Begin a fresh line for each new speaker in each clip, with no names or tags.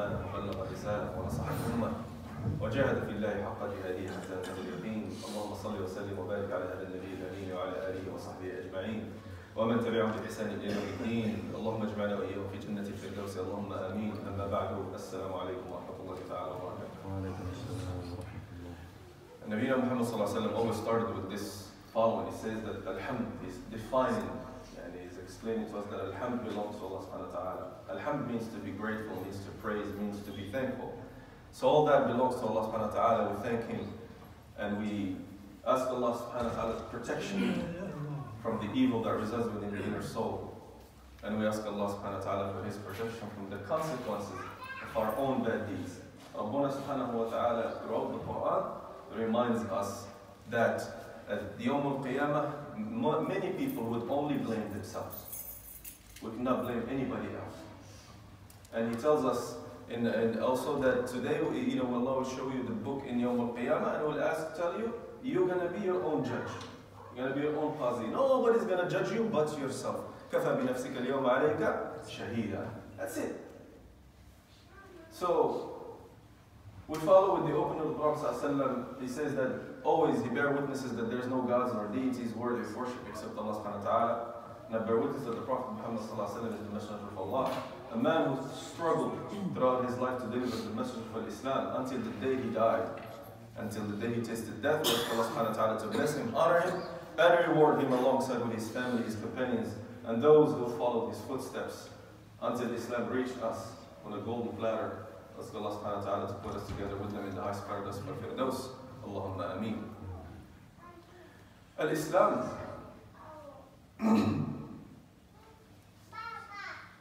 الأمانة وبلغ الرسالة ونصح الأمة وجاهد في الله حق جهاده حتى أتاه اليقين. اللهم صل وسلم وبارك على هذا النبي الأمين وعلى آله وصحبه أجمعين ومن تبعهم بإحسان إلى يوم الدين. اللهم اجمعنا وإياهم في جنة الفردوس، اللهم آمين. أما بعد، السلام عليكم ورحمة الله تعالى وبركاته.
وعليكم السلام ورحمة الله.
Nabi Muhammad sallallahu alaihi wasallam always started with this following. He says that Alhamd is defining, and he's explaining to us that Alhamd belongs to Allah subhanahu wa ta'ala. Alhamd means to be grateful, means to praise, means to be thankful. So all that belongs to Allah subhanahu wa ta'ala. We thank Him and we ask Allah subhanahu wa ta'ala's protection from the evil that resides within the inner soul. And we ask Allah subhanahu wa ta'ala for His protection from the consequences of our own bad deeds. Rabbuna subhanahu wa ta'ala throughout the Quran reminds us that at the Yawm al-Qiyamah, many people would only blame themselves, would not blame anybody else. And He tells us, and also that today, Allah will show you the book in Yawm al-Qiyamah and will tell you, you're going to be your own judge. You're going to be your own qazi. Nobody's going to judge you but yourself. كَفَى بِنَفْسِكَ الْيَوْمَ عَلَيْكَ شَهِيدًا. That's it. So, we follow with the opening of the Prophet ﷺ. He says that always he bears witnesses that there is no gods nor deities worthy of worship except Allah subhanahu wa ta'ala. And I bear witness that the Prophet Muhammad ﷺ is the messenger of Allah. A man who struggled throughout his life to deliver the message of Islam until the day he died, until the day he tasted death. We ask Allah subhanahu wa ta'ala to bless him, honor him, and reward him alongside with his family, his companions, and those who followed his footsteps until Islam reached us on a golden platter. Ask Allah subhanahu wa ta'ala to put us together with them in the highest paradise of Firdaus. Allahumma ameen. Al-Islam.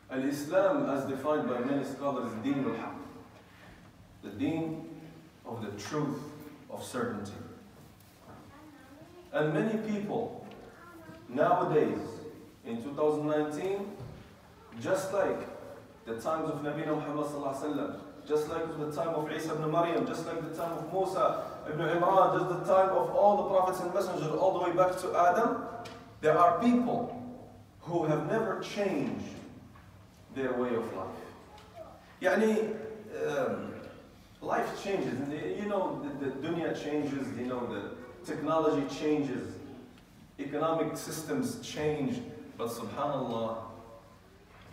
Al-Islam, as defined by many scholars, is Deen al-Haq, the Deen of the truth, of certainty. And many people nowadays, in 2019, just like the times of Nabi Muhammad sallallahu alaihi wasallam, just like the time of Isa ibn Maryam, just like the time of Musa ibn Imran, just the time of all the prophets and messengers, all the way back to Adam, there are people who have never changed their way of life. Life changes, and the dunya changes, the technology changes, economic systems change, but subhanallah,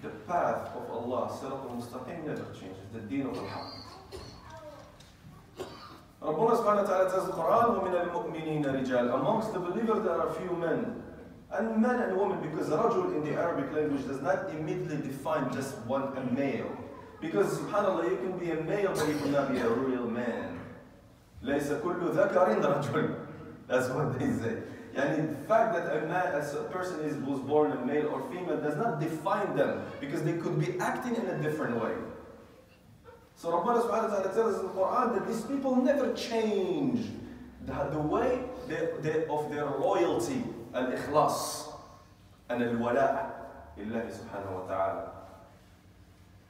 the path of Allah, Sirat al-Mustaqim, never changes, the Deen of al-Haq. Rabbuna subhanahu wa ta'ala says in the Quran, وَمِنَ الْمُؤْمِنِينَ رِجَالٍ. Amongst the believers there are few men and women, because rajul in the Arabic language does not immediately define just a male. Because subhanallah, you can be a male but you cannot be a real man. لَيْسَ كُلُّ ذَكَرٍ رَجُلٍ. That's what they say. The fact that a person was born a male or female does not define them, because they could be acting in a different way. So Rabbana subhanahu wa ta'ala tells us in the Quran that these people never change the way of their loyalty, al-ikhlas, and al-wala' illahi subhanahu wa ta'ala.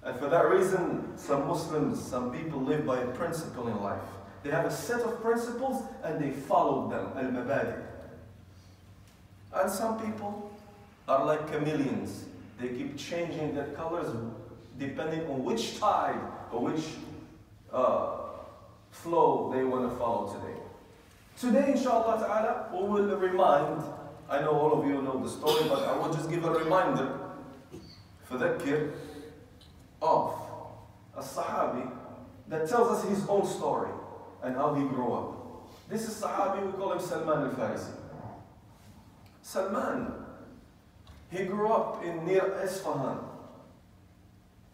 And for that reason, some Muslims, some people live by a principle in life. They have a set of principles and they follow them, al-mabadi. And some people are like chameleons. They keep changing their colors depending on which tide or which flow they want to follow today. Today, inshallah ta'ala, we will remind, I know all of you know the story, but I will just give a reminder, fadhakkir, of a Sahabi that tells us his own story and how he grew up. This is Sahabi, we call him Salman al-Farisi. Salman, he grew up near Isfahan,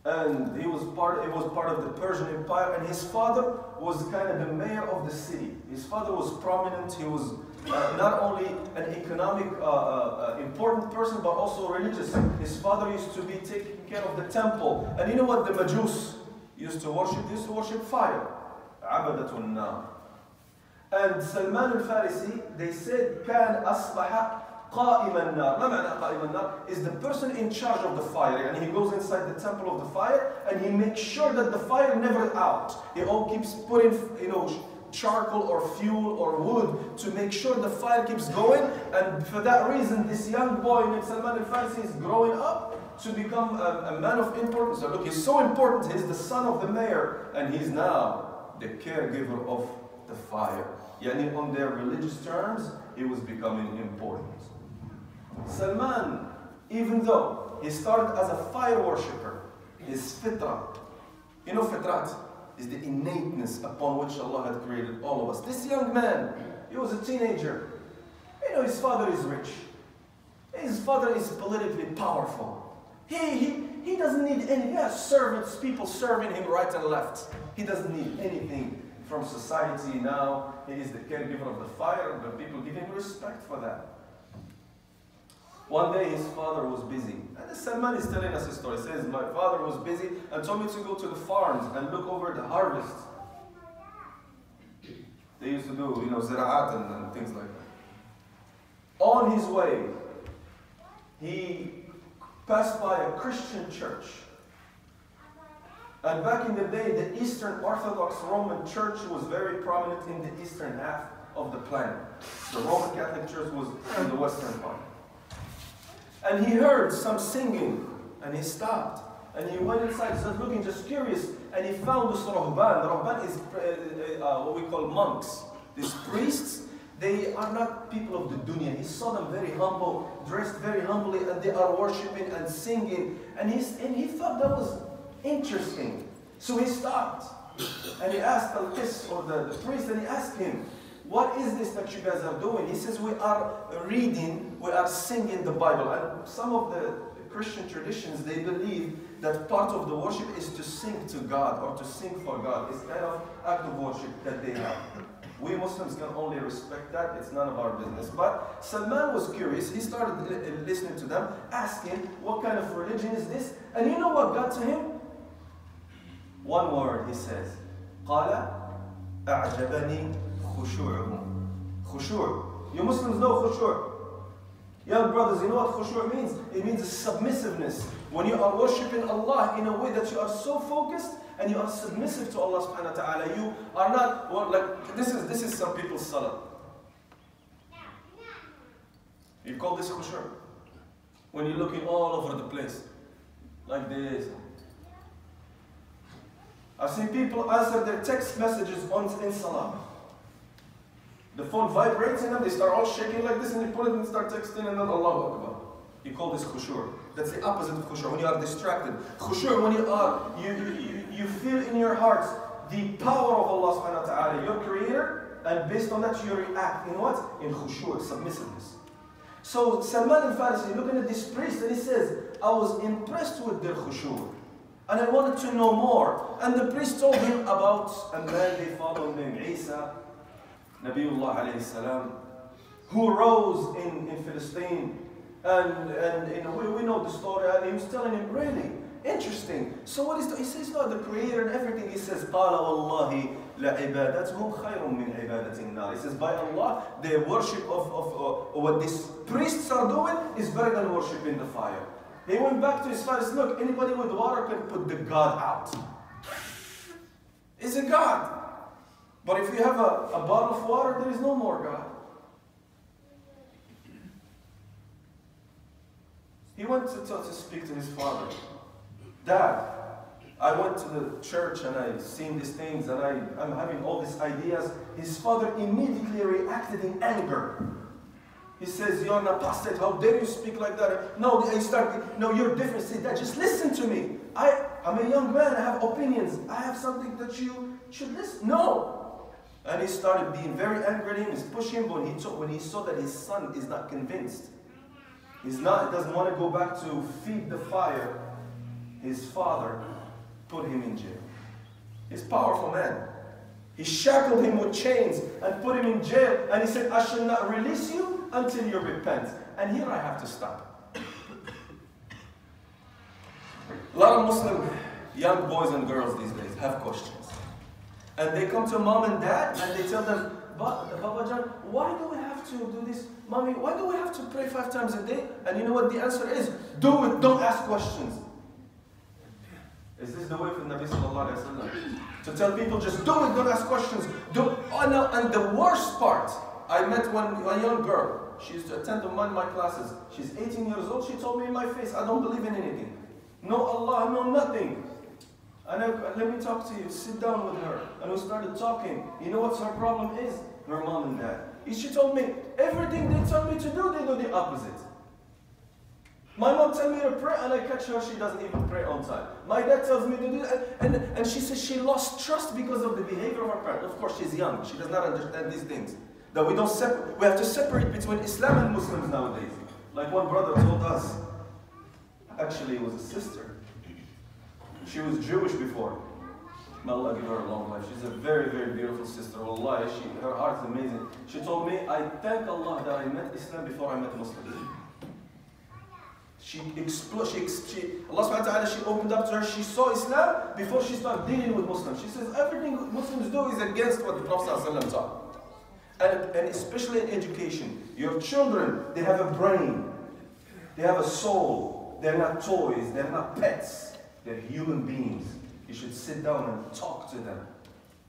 and he was part of the Persian Empire, and his father was kind of the mayor of the city. His father was prominent. He was not only an economic important person, but also religious. His father used to be taking care of the temple, and you know what the Majus used to worship? They used to worship fire. Abadatun nar. And Salman al-Farisi, they said, كان أصبح قائم النار. ما معنى قائم النار? Is the person in charge of the fire, and he goes inside the temple of the fire and he makes sure that the fire never out. He all keeps putting, charcoal or fuel or wood to make sure the fire keeps going. And for that reason, this young boy named Salman al-Farisi is growing up to become a man of importance. So look, he's so important, he's the son of the mayor, and he's now the caregiver of the fire. Yani on their religious terms, he was becoming important. Salman, even though he started as a fire worshipper, his fitrah, you know fitrat is the innateness upon which Allah had created all of us. This young man, he was a teenager. You know, his father is rich. His father is politically powerful. He doesn't need any, he has servants, people serving him right and left. He doesn't need anything from society now. He is the caregiver of the fire, but people give him respect for that. One day his father was busy. And Salman is telling us a story. He says, my father was busy and told me to go to the farms and look over the harvest. They used to do, you know, zira'at and things like that. On his way, he passed by a Christian church. And back in the day, the Eastern Orthodox Roman Church was very prominent in the eastern half of the planet. The Roman Catholic Church was in the western part. And he heard some singing, and he stopped. And he went inside, started looking, just curious, and he found this rahban. The rahban is what we call monks. These priests, they are not people of the dunya. He saw them very humble, dressed very humbly, and they are worshipping and singing. And he thought that was interesting. So he stopped, and he asked Al-Qis, or the priest, and he asked him, what is this that you guys are doing? He says, we are reading, we are singing the Bible. And some of the Christian traditions, they believe that part of the worship is to sing to God or to sing for God. It's kind of act of worship that they have. We Muslims can only respect that. It's none of our business. But Salman was curious. He started listening to them, asking, what kind of religion is this? And you know what got to him? One word, he says, قَالَ أَعْجَبَنِي خُشُوعُهُمْ. Khushu'. You Muslims know khushu'. Young brothers, you know what khushu' means? It means submissiveness. When you are worshipping Allah in a way that you are so focused and you are submissive to Allah subhanahu wa ta'ala, you are not, well, like, this is some people's salah. You call this khushu'. When you're looking all over the place, like this. I've seen people answer their text messages in salah. The phone vibrates in them, they start all shaking like this, and they put it and start texting, and then Allahu Akbar. You call this khushu'. That's the opposite of khushu', when you are distracted. Khushu', when you feel in your hearts the power of Allah subhanahu wa ta'ala, your creator, and based on that you react in what? In khushu', submissiveness. So Salman al-Farisi looking at this priest, and he says, I was impressed with their khushu', and I wanted to know more. And the priest told him about a man they followed named Isa, Nabiullah alayhi salam, who rose in Palestine, and you know, we know the story, and he was telling him, really interesting. So what is the, he says, no, the creator and everything. He says, قَالَ وَاللَّهِ لَعِبَادَتْهُمْ خَيْرٌ مِّنْ عِبَادَةِ النَّارِ. He says, by Allah, the worship of what these priests are doing is better than worshiping the fire. He went back to his father and said, look, anybody with water can put the God out. It's a God. But if you have a bottle of water, there is no more God. He went to speak to his father. Dad, I went to the church and I seen these things and I'm having all these ideas. His father immediately reacted in anger. He says, you're an apostate, how dare you speak like that? No, no, you're different. Say, Dad, just listen to me. I'm a young man, I have opinions. I have something that you should listen. No. And he started being very angry at him, he's pushing him, but when he saw that his son is not convinced, he doesn't want to go back to feed the fire, his father put him in jail. He's a powerful man. He shackled him with chains and put him in jail, and he said, I shall not release you until you repent. And here I have to stop. A lot of Muslim young boys and girls these days have questions. And they come to mom and dad and they tell them, Baba Jan, why do we have to do this? Mommy, why do we have to pray 5 times a day? And you know what the answer is? Do it, don't ask questions. Is this the way from Nabi Sallallahu Alaihi Wasallam? To tell people, just do it, don't ask questions. Oh no, and the worst part, I met a young girl. She used to attend my classes. She's 18 years old. She told me in my face, I don't believe in anything. No Allah, no nothing. And let me talk to you. Sit down with her. And we started talking. You know what her problem is? Her mom and dad. She told me, everything they tell me to do, they do the opposite. My mom tells me to pray, and I catch her, she doesn't even pray on time. My dad tells me to do that, and she says she lost trust because of the behavior of her parents. Of course, she's young. She does not understand these things. That we have to separate between Islam and Muslims nowadays. Like one brother told us. Actually, it was a sister. She was Jewish before. May Allah give her a long life. She's a very, very beautiful sister. Wallahi, her heart is amazing. She told me, I thank Allah that I met Islam before I met Muslims. Allah subhanahu wa ta'ala, she opened up to her, she saw Islam before she started dealing with Muslims. She says everything Muslims do is against what the Prophet ﷺ taught. And especially in education. Your children, they have a brain. They have a soul. They're not toys. They're not pets. They're human beings. You should sit down and talk to them.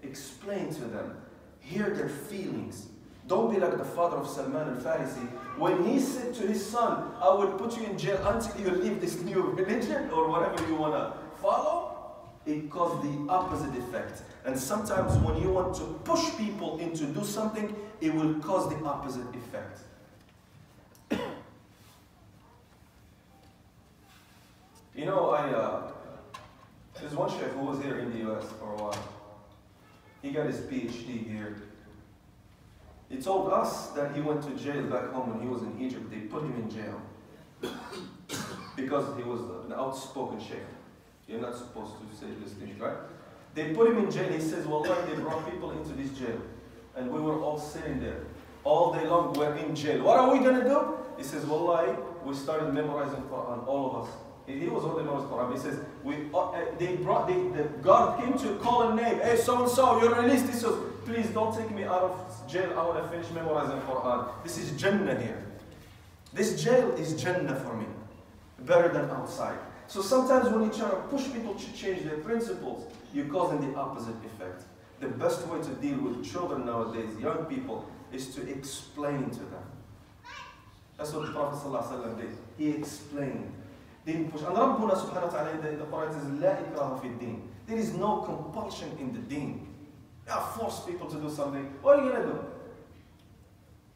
Explain to them. Hear their feelings. Don't be like the father of Salman al-Farisi. When he said to his son, I will put you in jail until you leave this new religion or whatever you want to follow, it caused the opposite effect. And sometimes when you want to push people into do something, it will cause the opposite effect. You know, there's one Sheikh who was here in the US for a while. He got his PhD here. He told us that he went to jail back home when he was in Egypt. They put him in jail because he was an outspoken Sheikh. You're not supposed to say these things, right? They put him in jail. He says, Wallahi, they brought people into this jail. And we were all sitting there. All day long, we're in jail. What are we going to do? He says, Wallahi, we started memorizing Quran, all of us. He was only memorizing Quran. He says, the guard came to call a name. Hey, so-and-so, you're released. He says, please don't take me out of jail. I want to finish memorizing Quran. This is Jannah here. This jail is Jannah for me. Better than outside. So sometimes when you try to push people to change their principles, you're causing the opposite effect. The best way to deal with children nowadays, young people, is to explain to them. That's what the Prophet ﷺ did. He explained. Didn't push. And Rabbuna subhanahu wa ta'ala in the Quran says, La ikraha fi din. There is no compulsion in the deen. You force people to do something. What are you going to do?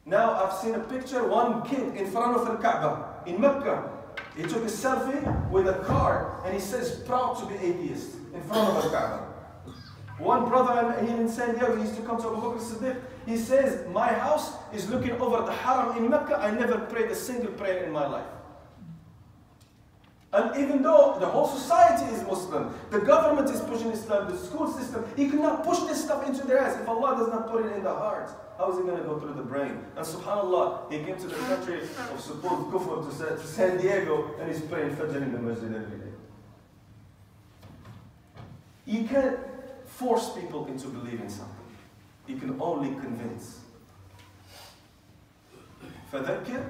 Now I've seen a picture, one kid in front of the Kaaba in Mecca. He took a selfie with a car and he says, proud to be atheist in front of the Kaaba. One brother here in San Diego, he used to come to Abu Bakr Siddiq. He says, my house is looking over the Haram in Mecca. I never prayed a single prayer in my life. And even though the whole society is Muslim, the government is pushing Islam, the school system, he cannot push this stuff into their eyes. If Allah does not put it in the heart, how is it going to go through the brain? And subhanAllah, he came to the country of supposed kufr to San Diego, and he's praying Fajr in the masjid every day. You can't force people into believing something. You can only convince. فذكر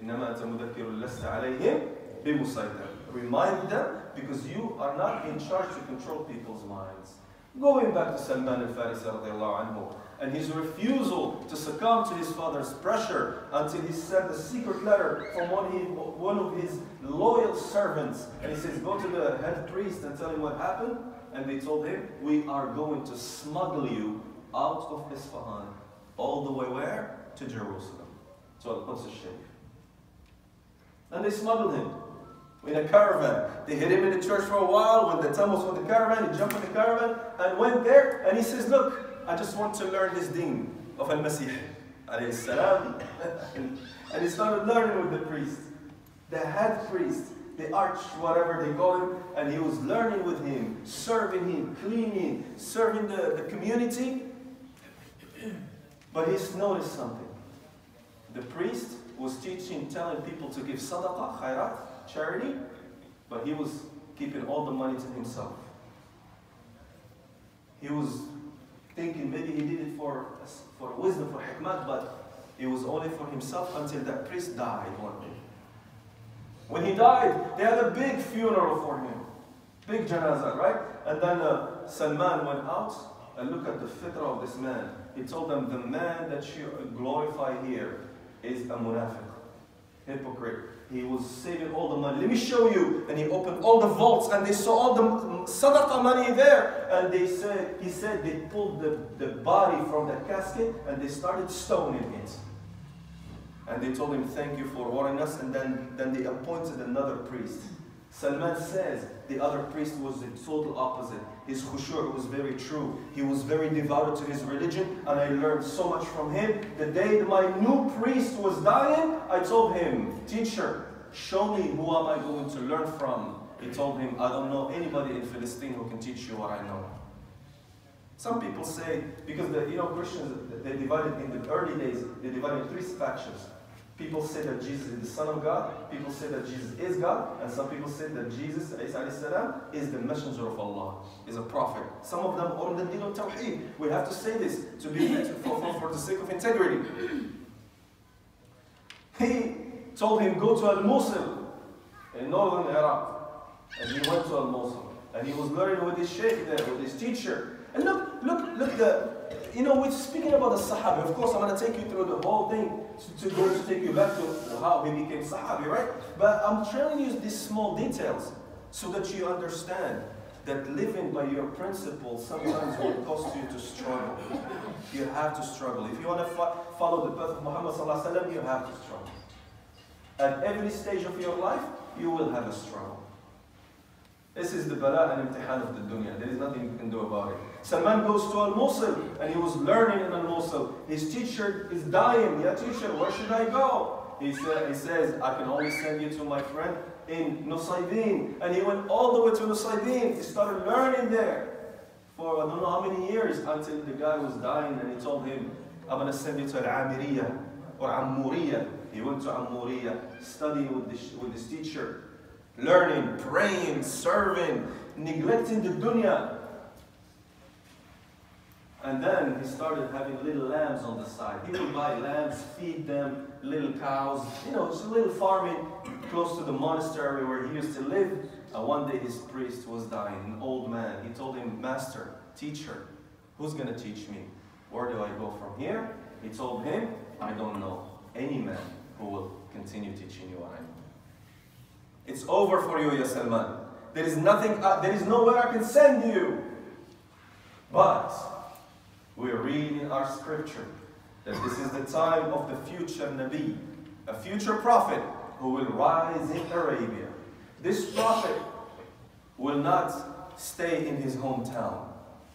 إنما أنت مذكر لست عليهم بمسيطر. Remind them because you are not in charge to control people's minds. Going back to Salman al-Farisi radiallahu anhu and his refusal to succumb to his father's pressure until he sent a secret letter from one of his loyal servants, and he says, go to the head priest and tell him what happened. And they told him, we are going to smuggle you out of Isfahan all the way where? To Jerusalem. So Al-Quds al-Sheikh. And they smuggled him in a caravan. They hid him in the church for a while. When the time was for the caravan, he jumped in the caravan and went there. And he says, look, I just want to learn this deen of Al-Masih alayhi salam. And he started learning with the priest, the head priest, the arch, whatever they call him. And he was learning with him, serving him, cleaning, serving the community. But he's noticed something. The priest was teaching, telling people to give sadaqah, khairat, charity, but he was keeping all the money to himself. He was thinking maybe he did it for wisdom, for hikmah, but it was only for himself until that priest died one day. When he died, they had a big funeral for him. Big janazah, right? And then Salman went out and looked at the fitrah of this man. He told them, the man that you glorify here, is a munafiq, hypocrite. He was saving all the money. Let me show you. And he opened all the vaults and they saw all the sadaqah money there. And he said they pulled the body from the casket and they started stoning it. And they told him, thank you for warning us. And then they appointed another priest. Salman says the other priest was the total opposite. His khushu' was very true. He was very devoted to his religion, and I learned so much from him. The day my new priest was dying, I told him, teacher, show me who am I going to learn from. He told him, I don't know anybody in Palestine who can teach you what I know. Some people say, because Christians, they divided in the early days, they divided in three factions. People say that Jesus is the Son of God. People say that Jesus is God. And some people say that Jesus, Isa is the messenger of Allah, is a prophet. Some of them are the Din of Tawheed. We have to say this to be for the sake of integrity. He told him, go to Al-Mosul in northern Iraq. And he went to Al-Mosul. And he was learning with his Sheikh there, with his teacher. And look, we're speaking about the Sahabi. Of course, I'm going to take you through the whole thing to take you back to how he became Sahabi, right? But I'm telling you these small details so that you understand that living by your principles sometimes will cost you to struggle. You have to struggle. If you want to follow the path of Muhammad sallallahu alaihi wasallam, you have to struggle. At every stage of your life, you will have a struggle. This is the bala and imtihan of the dunya. There is nothing you can do about it. Salman goes to Al-Mosul and he was learning in Al-Mosul. His teacher is dying. Yeah, teacher, where should I go? He says, I can only send you to my friend in Nusaybin. And he went all the way to Nusaybin. He started learning there for I don't know how many years until the guy was dying and he told him, I'm going to send you to Al-Amiriyah or Ammuriyah. He went to Ammuriyah, studying with his teacher. Learning, praying, serving, neglecting the dunya. And then he started having little lambs on the side. He would buy lambs, feed them, little cows. It's a little farming close to the monastery where he used to live. And one day his priest was dying, an old man. He told him, master, teacher, who's going to teach me? Where do I go from here? He told him, I don't know any man who will continue teaching you what I know. It's over for you, Ya Salman. There is nothing, there is nowhere I can send you. But we read in our scripture that this is the time of the future Nabi, a future prophet who will rise in Arabia. This prophet will not stay in his hometown.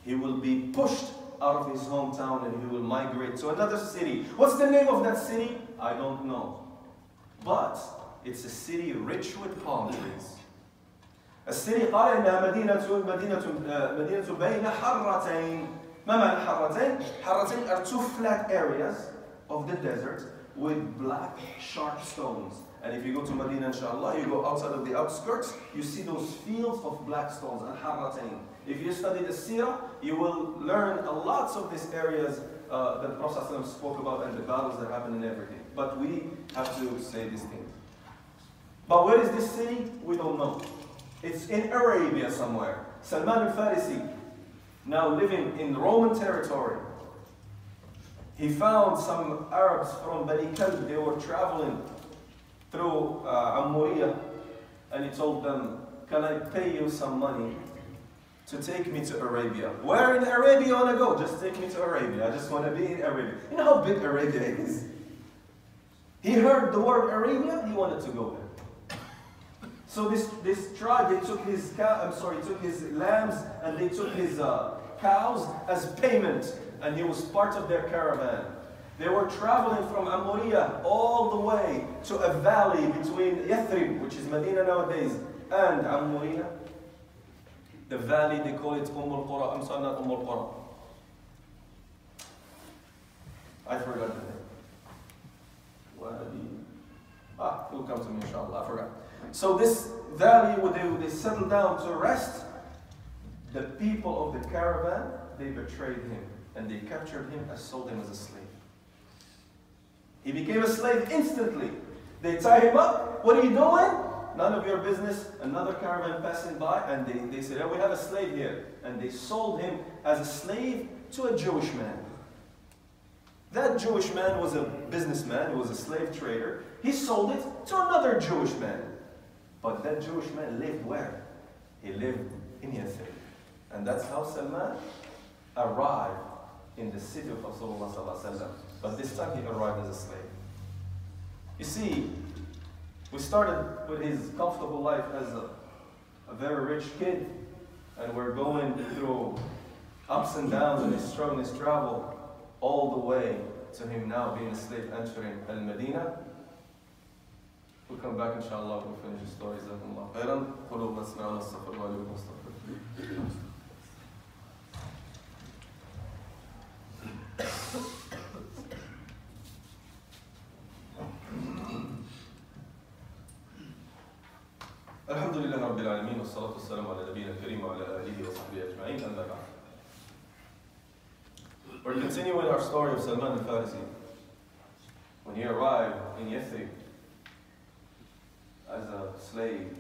He will be pushed out of his hometown and he will migrate to another city. What's the name of that city? I don't know. But it's a city rich with palm trees. A city قال إنها مدينة بين حرتين. ما معنى حرتين؟ حرتين are two flat areas of the desert with black sharp stones. And if you go to Medina, inshallah, you go outside of the outskirts, you see those fields of black stones, al-Harratain. If you study the Seerah, you will learn a lot of these areas that the Prophet ﷺ spoke about and the battles that happened and everything. But we have to say these things. But where is this city? We don't know. It's in Arabia somewhere. Salman al-Farisi, now living in Roman territory, he found some Arabs from Bani Kalb. They were traveling through Ammuriyah, and he told them, can I pay you some money to take me to Arabia? Where in Arabia you want to go? Just take me to Arabia. I just want to be in Arabia. You know how big Arabia is? He heard the word Arabia, he wanted to go there. So this tribe, they took his took his lambs and they took his cows as payment, and he was part of their caravan. They were traveling from Ammuriyah all the way to a valley between Yathrib, which is Medina nowadays, and Ammuriyah. The valley, they call it al-Qura. I'm sorry, not al-Qura. I forgot the name. It will come to me, inshallah. I forgot. So this valley, where they settled down to rest, the people of the caravan, they betrayed him, and they captured him and sold him as a slave. He became a slave instantly. They tie him up. What are you doing? None of your business. Another caravan passing by, and they said, oh, we have a slave here. And they sold him as a slave to a Jewish man. That Jewish man was a businessman, he was a slave trader. He sold it to another Jewish man. But that Jewish man lived where? He lived in Yathrib. And that's how Salman arrived in the city of Rasulullah sallallahu alaihi wasallam. But this time he arrived as a slave. You see, we started with his comfortable life as a very rich kid, and we're going through ups and downs in his struggle, his travel, all the way to him now being a slave entering Al-Medina. We'll come back inshallah, we'll finish the story. Jazakumullah khairan. قُلُوبْ نَسْمَعُ نَسْتَغْفِرُ اللَّهَ الحمد لله رب العالمين والصلاة والسلام على نبينا الكريم وعلى آله وصحبه أجمعين أما بعد. We're continuing our story of Salman al-Farisi. When he arrived in Yathrib as a slave.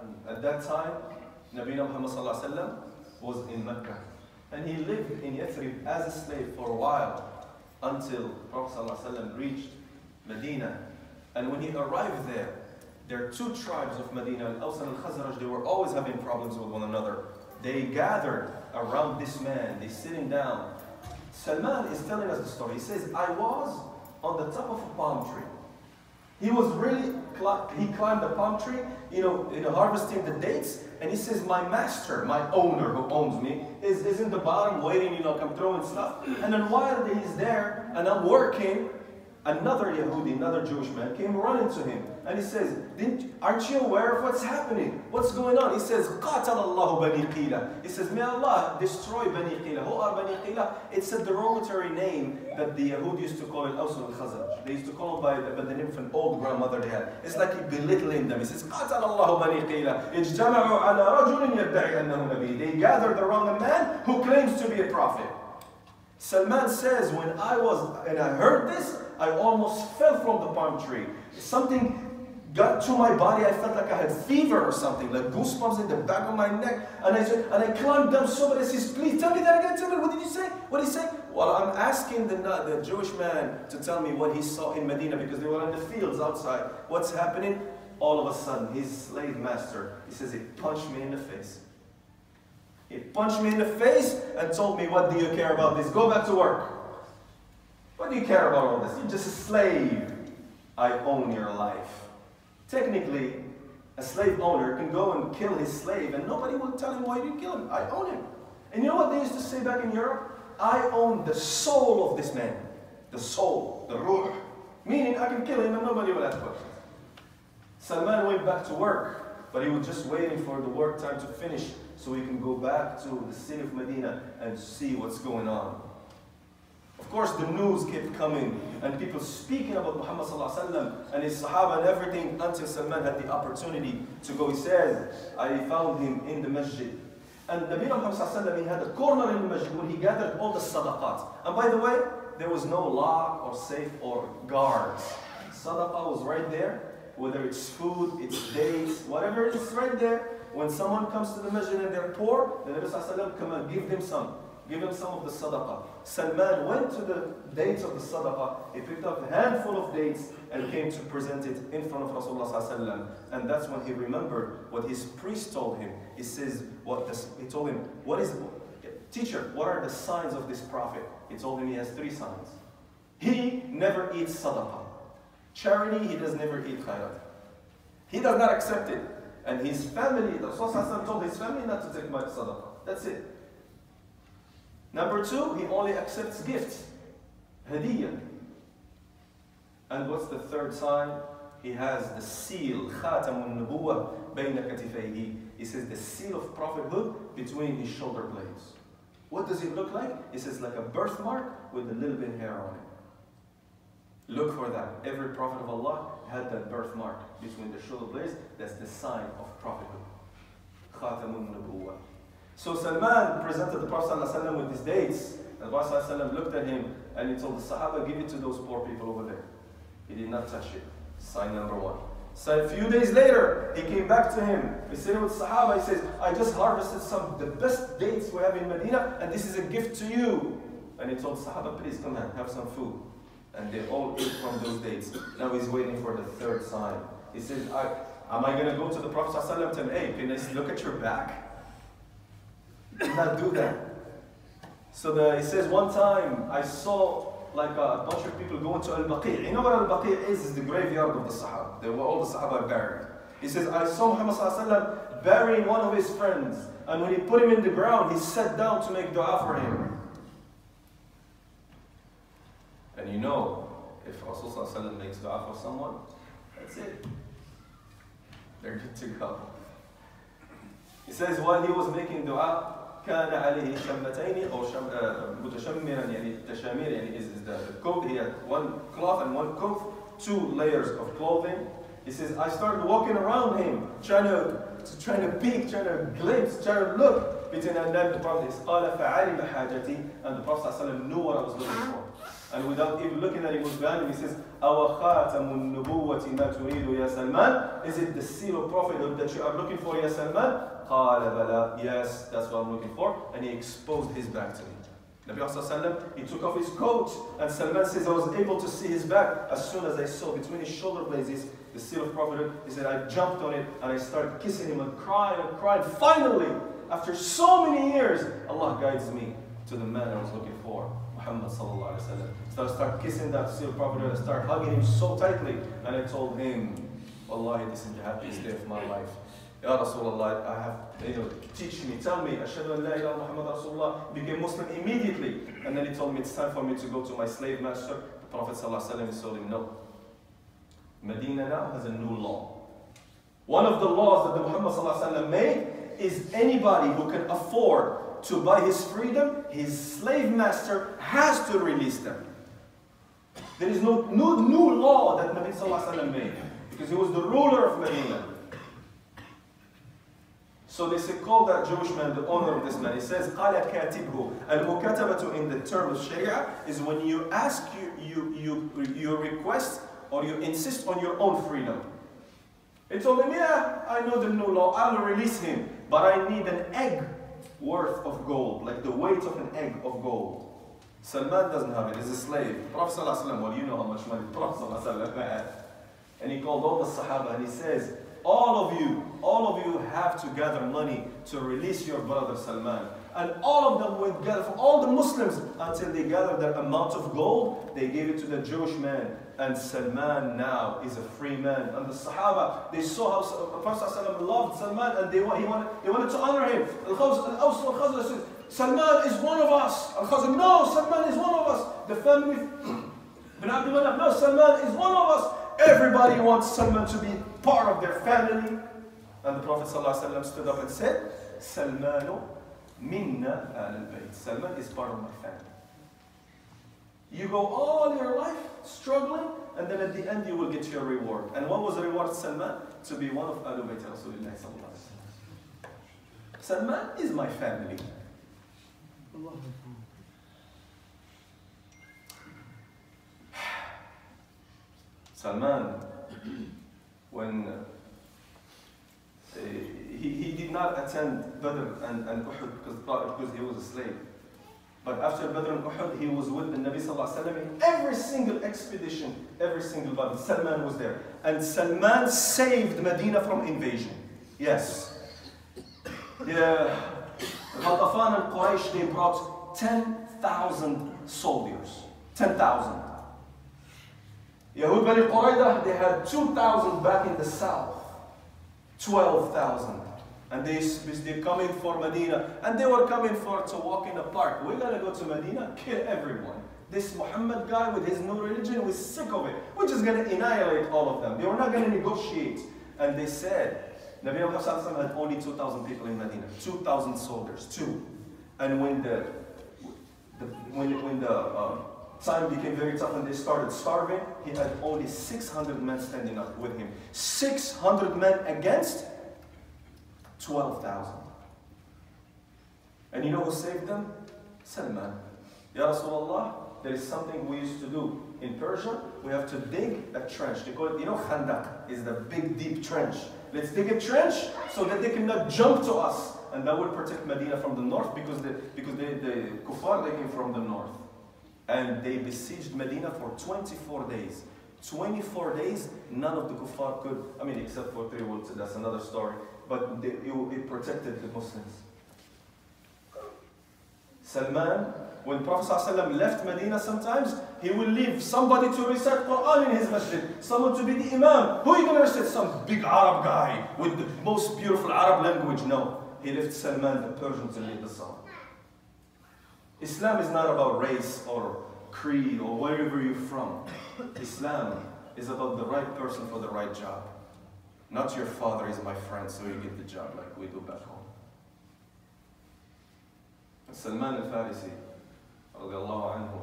And at that time, Nabi Muhammad sallallahu alaihi wasallam was in Mecca. And he lived in Yathrib as a slave for a while until Prophet sallallahu alaihi wasallam reached Medina. And when he arrived there are two tribes of Medina, Al-Aws and Al-Khazraj. They were always having problems with one another. They gathered around this man, they sitting down. Salman is telling us the story. He says, I was on the top of a palm tree. He climbed the palm tree, harvesting the dates, and he says, my master, my owner who owns me, is in the bottom waiting, I'm throwing stuff. And then while he's there, and I'm working, another Yahudi, another Jewish man, came running to him. And he says, aren't you aware of what's happening? What's going on? He says, قَاتَلَ اللَّهُ بَنِي قِيلَ. He says, may Allah destroy Bani Qila. Who are Bani Qila? It's a derogatory name that the Yahudi used to call Al-Aws and Al-Khazraj. They used to call them by the name of an old grandmother they had. It's like he belittling them. He says, قَاتَلَ اللَّهُ بَنِي قِيلَ اجْتَمَعُوا عَلَى رَجُلٍ يَدَّعِي أَنَّهُ نَبِيٌّ. They gathered around a man who claims to be a prophet. Salman says, when I heard this, I almost fell from the palm tree. Something got to my body. I felt like I had fever or something, like goosebumps in the back of my neck. And I climbed down so bad. I says, please tell me that again. Tell me, what did you say? What did he say? Well, I'm asking the Jewish man to tell me what he saw in Medina because they were in the fields outside. What's happening? All of a sudden, his slave master, he says, he punched me in the face. He punched me in the face and told me, what do you care about this? Go back to work. What do you care about all this? You're just a slave. I own your life. Technically, a slave owner can go and kill his slave and nobody will tell him why you kill him. I own him. And you know what they used to say back in Europe? I own the soul of this man. The soul, the ruh. Meaning I can kill him and nobody will ask questions. Salman went back to work, but he was just waiting for the work time to finish so he can go back to the city of Medina and see what's going on. Of course, the news kept coming and people speaking about Muhammad sallallahu alaihi wasallam and his Sahaba and everything until Salman had the opportunity to go. He says, I found him in the masjid. And Nabi Muhammad sallallahu alaihi wasallam, he had a corner in the masjid where he gathered all the sadaqat. And by the way, there was no lock or safe or guards. Sadaqah was right there, whether it's food, it's dates, whatever, it's right there. When someone comes to the masjid and they're poor, the Nabi sallallahu alaihi wasallam come and give them some. Give him some of the sadaqah. Salman went to the dates of the sadaqah. He picked up a handful of dates and came to present it in front of Rasulullah sallallahu alaihi wasallam. And that's when he remembered what his priest told him. He says, he told him, teacher, what are the signs of this prophet? He told him he has 3 signs. He never eats sadaqah. Charity, he does never eat khairat. He does not accept it. And his family, the Rasulullah told his family not to take much sadaqah. That's it. Number 2, he only accepts gifts, hadiyah. And what's the 3rd sign? He has the seal, khatamun nubuwah bayna katifayhi. He says the seal of prophethood between his shoulder blades. What does it look like? He says like a birthmark with a little bit of hair on it. Look for that. Every prophet of Allah had that birthmark between the shoulder blades. That's the sign of prophethood. Khatamun nubuwah. So Salman presented the Prophet ﷺ with his dates. And the Prophet ﷺ looked at him and he told the Sahaba, give it to those poor people over there. He did not touch it. Sign number 1. So a few days later, he came back to him. He said with Sahaba, he says, I just harvested the best dates we have in Medina and this is a gift to you. And he told Sahaba, please come and have some food. And they all ate from those dates. Now he's waiting for the third sign. He says, am I going to go to the Prophet ﷺ and tell him, hey, can I look at your back? He did not do that. So he says, one time I saw like a bunch of people going to Al-Baqi'. You know what Al-Baqi' is? It's the graveyard of the Sahaba. Where all the Sahaba are buried. He says, I saw Muhammad ﷺ burying one of his friends. And when he put him in the ground, he sat down to make dua for him. And you know, if Rasulullah makes dua for someone, that's it. They're good to go. He says, while he was making dua, كان عليه شمتين أو متشمرا يعني تشامير يعني is the coat. He had one cloth and one coat, 2 layers of clothing. He says, I started walking around him, trying to peek, trying to glimpse, trying to look between and then the Prophet says, قال فعلم حاجتي, and the Prophet ﷺ knew what I was looking for. And without even looking at him, he behind him, he says, أَوَ خَاتَمُ النُّبُوَّةِ مَا تُرِيدُ يَا سَلْمَانَ? Is it the seal of prophethood that you are looking for, Ya Salman? قَالَ بَلَى. Yes, that's what I'm looking for. And he exposed his back to me. Nabi ﷺ, he took off his coat, and Salman says, I was able to see his back. As soon as I saw between his shoulder blades the seal of prophethood, he said, I jumped on it, and I started kissing him and crying and crying. Finally, after so many years, Allah guides me to the man I was looking for. Muhammad sallallahu alaihi wasallam. So I started kissing that seal of prophet, I started hugging him so tightly, and I told him, Wallahi, this is the happiest day of my life. Ya Rasulullah, I have, teach me, tell me, Ashhadu an la ilaha Muhammad Rasulullah, became Muslim immediately. And then he told me it's time for me to go to my slave master. The Prophet sallallahu alaihi wasallam told him, no. Medina now has a new law. One of the laws that the Muhammad sallallahu alaihi wasallam made is anybody who can afford to buy his freedom, his slave master has to release them. There is no new law that Nabi Sallallahu Alaihi Wasallam made, because he was the ruler of Medina. So they say, call that Jewish man, the owner of this man. He says, قَالَ كَاتِبْهُ. Al-mukatabatu in the term of Sharia is when you ask, you request, or you insist on your own freedom. He told him, yeah, I know the new law, I'll release him, but I need an egg worth of gold, like the weight of an egg of gold. Salman doesn't have it, he's a slave. Prophet ﷺ, well, you know how much money Prophet ﷺ had. And he called all the Sahaba and he says, all of you have to gather money to release your brother Salman. And all of them went gather, for all the Muslims, until they gathered that amount of gold, they gave it to the Jewish man. And Salman now is a free man. And the Sahaba, they saw how Prophet ﷺ loved Salman, and they wanted to honor him. Al-Aws al-Khazraj said, Salman is one of us. Al-Khazraj, no, Salman is one of us. The family, bin Abdul Manaf, no, Salman is one of us. Everybody wants Salman to be part of their family. And the Prophet ﷺ stood up and said, Salmanu minna al-bayt. Salman is part of my family. You go all your life struggling, and then at the end you will get your reward. And what was the reward of Salman? To be one of Ahlul Bayt Rasulullah sallallahu alaihi wasallam. Salman is my family. Salman, when he did not attend Badr and Uhud because he was a slave. But after Badr and Uhud, he was with the Nabi Sallallahu Alaihi Wasallam in every single expedition, every single battle. Salman was there. And Salman saved Medina from invasion. Yes. The Ghatafan and Quraysh, they brought 10,000 soldiers. 10,000. Yahud Bani Quraydah, they had 2,000 back in the south. 12,000. And they're coming for Medina. And they were coming to walk in the park. We're going to go to Medina, kill everyone. This Muhammad guy with his new religion, we're sick of it. We're just going to annihilate all of them. They were not going to negotiate. And they said, Nabi Muhammad had only 2,000 people in Medina. 2,000 soldiers, 2. And when the time became very tough and they started starving, he had only 600 men standing up with him. 600 men against 12,000. And you know who saved them? Salman. Ya Rasulullah, there is something we used to do. In Persia, we have to dig a trench. They call it, Khandaq is the big deep trench. Let's dig a trench so that they cannot jump to us. And that will protect Medina from the north because the kuffar, they came from the north. And they besieged Medina for 24 days. 24 days, none of the kuffar could, I mean, except for 3 weeks, that's another story, but it protected the Muslims. Salman, when Prophet ﷺ left Medina sometimes, he will leave somebody to recite Quran in his masjid, someone to be the imam. Who are you going to recite? Some big Arab guy with the most beautiful Arab language. No, he left Salman the Persian to lead the salah. Islam is not about race or creed or wherever you're from. Islam is about the right person for the right job. Not your father is my friend, so you get the job like we do back home. Salman al-Farisi, radiallahu anhu,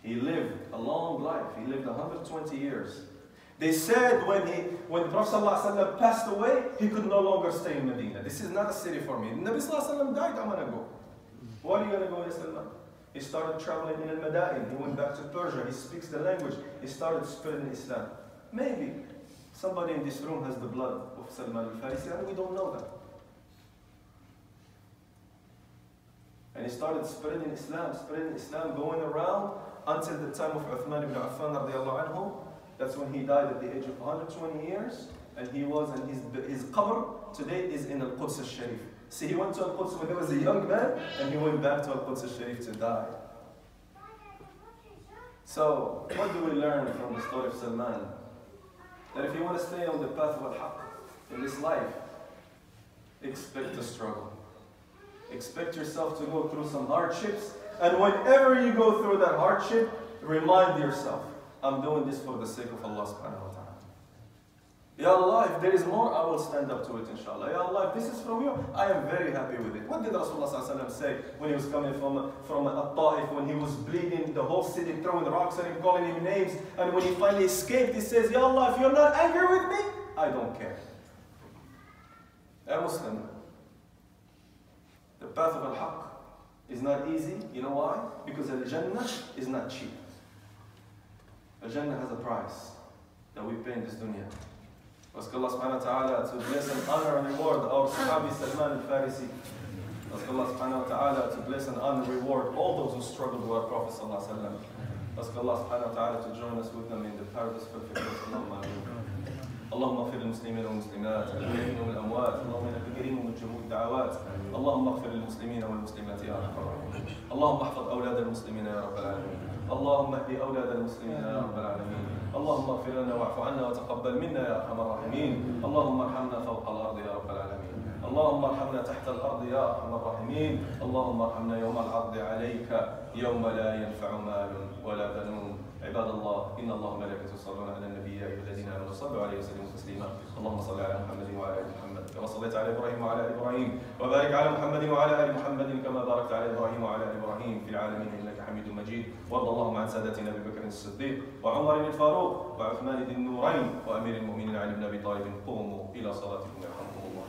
he lived a long life. He lived 120 years. They said when the Prophet ﷺ passed away, he could no longer stay in Medina. This is not a city for me. The Nabi ﷺ died, I'm going to go. Where are you going to go, ya Salman? He started traveling in al-Madain. He went back to Persia. He speaks the language. He started spreading Islam. Maybe somebody in this room has the blood of Salman al-Farisi, and we don't know that. And he started spreading Islam, going around until the time of Uthman ibn Affan radiallahu anhu. That's when he died at the age of 120 years. And he was, and his qabr today is in Al-Quds al-Sharif. See, he went to Al-Quds when he was a young man, and he went back to Al-Quds al-Sharif to die. So, what do we learn from the story of Salman? That if you want to stay on the path of al-haq in this life, expect to struggle. Expect yourself to go through some hardships, and whenever you go through that hardship, remind yourself, I'm doing this for the sake of Allah subhanahu wa ta'ala. Ya Allah, if there is more, I will stand up to it, inshallah. Ya Allah, if this is from you, I am very happy with it. What did Rasulullah say when he was coming from At-Ta'if, when he was bleeding, the whole city throwing rocks at him, calling him names, and when he finally escaped, he says, Ya Allah, if you're not angry with me, I don't care. A Muslim, the path of al-haq is not easy. You know why? Because al-Jannah is not cheap. Al-Jannah has a price that we pay in this dunya. Ask Allah subhanahu wa ta'ala to bless and honor and reward our Sahabi Salman al-Farisi. Ask Allah subhanahu wa ta'ala to bless and honor and reward all those who struggled with our Prophet sallallahu alaihi wasallam. Ask Allah subhanahu wa ta'ala to join us with them in the paradise of Allahumma ameen. اللهم اغفر للمسلمين والمسلمات الأحياء والأموات اللهم إنك كريم مجيب الدعوات اللهم اغفر للمسلمين والمسلمات يا أرحم الراحمين اللهم احفظ أولاد المسلمين يا رب العالمين اللهم اهد أولاد المسلمين يا رب العالمين اللهم اغفر لنا واعف عنا وتقبل منا يا أرحم الراحمين اللهم ارحمنا فوق الأرض يا رب العالمين اللهم ارحمنا تحت الأرض يا أرحم الراحمين اللهم ارحمنا يوم العرض عليك يوم لا ينفع مال ولا بنون عباد الله إن الله وملائكته يصلون على النبي يا أيها الذين آمنوا صلوا عليه وسلموا تسليما اللهم صل على محمد وعلى آل محمد كما صليت على إبراهيم وعلى آل إبراهيم وبارك على محمد وعلى آل محمد كما باركت على إبراهيم وعلى آل إبراهيم في العالمين إنك حميد مجيد وارض اللهم عن سادتنا أبي بكر الصديق وعمر الفاروق وعثمان ذي النورين وأمير المؤمنين علي بن أبي طالب قوموا إلى صلاتكم يرحمكم الله